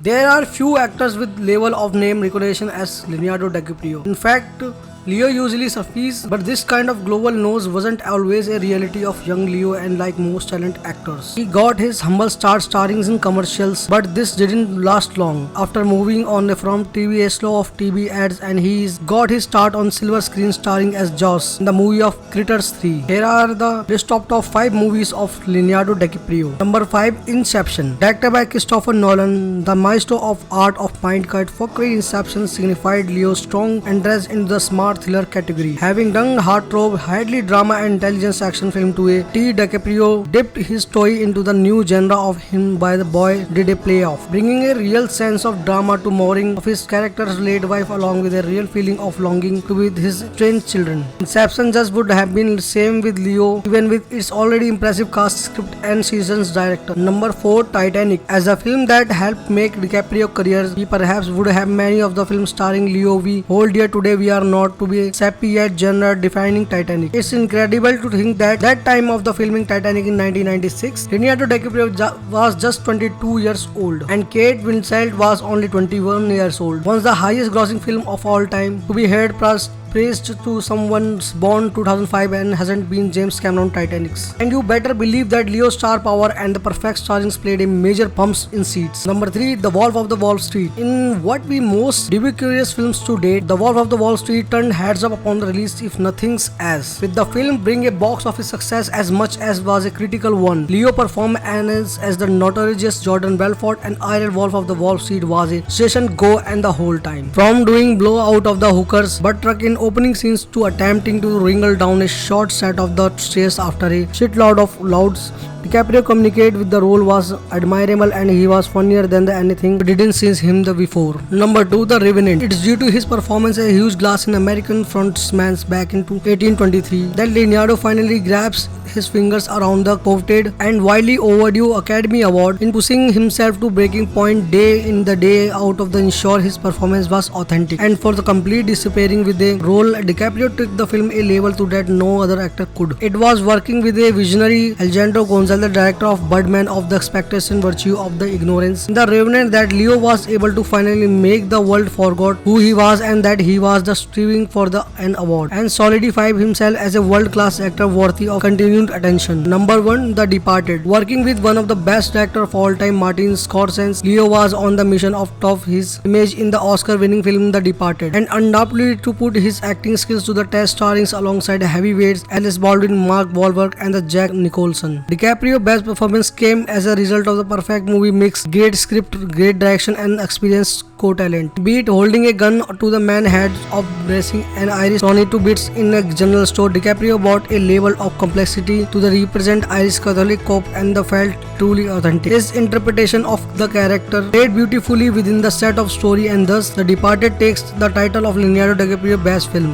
There are few actors with level of name recognition as Leonardo DiCaprio. In fact, Leo usually suffers, but this kind of global nose wasn't always a reality of young Leo, and like most talented actors. He got his humble start starring in commercials, but this didn't last long. After moving on from TV, a slow of TV ads, and he's got his start on silver screen starring as Jaws in the movie of Critters 3. Here are the list of top 5 movies of Leonardo DiCaprio. Number 5, Inception. Directed by Christopher Nolan, the maestro of art of mind cut for Inception signified Leo's strong entrance into the smart thriller category. Having done heartthrob, highly drama and intelligence action film to a T, DiCaprio dipped his toe into the new genre of him by the boy did a playoff, bringing a real sense of drama to mooring of his character's late wife along with a real feeling of longing to be with his strange children. Inception just would have been the same with Leo, even with its already impressive cast, script and season's director. Number 4, Titanic. As a film that helped make DiCaprio career, we perhaps would have many of the films starring Leo we hold dear today. We are not to be a sappy yet genre-defining Titanic. It's incredible to think that time of the filming Titanic in 1996, Leonardo DiCaprio was just 22 years old and Kate Winslet was only 21 years old. Once the highest grossing film of all time to be heard praised to someone's born 2005 and hasn't been James Cameron Titanic's. And you better believe that Leo's star power and the perfect starring played a major bumps in seats. Number 3, The Wolf of the Wall Street. In what we most curious films to date, The Wolf of the Wall Street turned heads up upon the release if nothing's as. With the film bring a box office success as much as was a critical one. Leo performed as the notorious Jordan Belfort, and Iron Wolf of the Wall Street was a station go and the whole time. From doing blow out of the hookers butt truck in opening scenes to attempting to wriggle down a short set of the stairs after a shitload of louds, DiCaprio communicated with the role was admirable and he was funnier than anything we didn't see him before. Number 2, The Revenant. It's due to his performance as a huge glass in American frontman's back in 1823 that Leonardo finally grabs his fingers around the coveted and widely overdue Academy Award in pushing himself to breaking point day in the day out of the ensure his performance was authentic. And for the complete disappearing with the role, DiCaprio took the film a level to that no other actor could. It was working with a visionary Alejandro Gonzalez, the director of Birdman, of the expectation virtue of the ignorance. In The Revenant, that Leo was able to finally make the world forget who he was and that he was the striving for an award and solidify himself as a world-class actor worthy of continued attention. Number 1, The Departed. Working with one of the best actors of all time, Martin Scorsese, Leo was on the mission of top his image in the Oscar-winning film The Departed and undoubtedly to put his acting skills to the test, starring alongside heavyweights Alice Baldwin, Mark Wahlberg and the Jack Nicholson. DiCaprio's best performance came as a result of the perfect movie mix, great script, great direction and experienced co-talent. Be it holding a gun to the man head of bracing an Irish Tony to bits in a general store, DiCaprio brought a level of complexity to the represent Irish Catholic cop and the felt truly authentic. His interpretation of the character played beautifully within the set of story, and thus The Departed takes the title of Leonardo DiCaprio best film.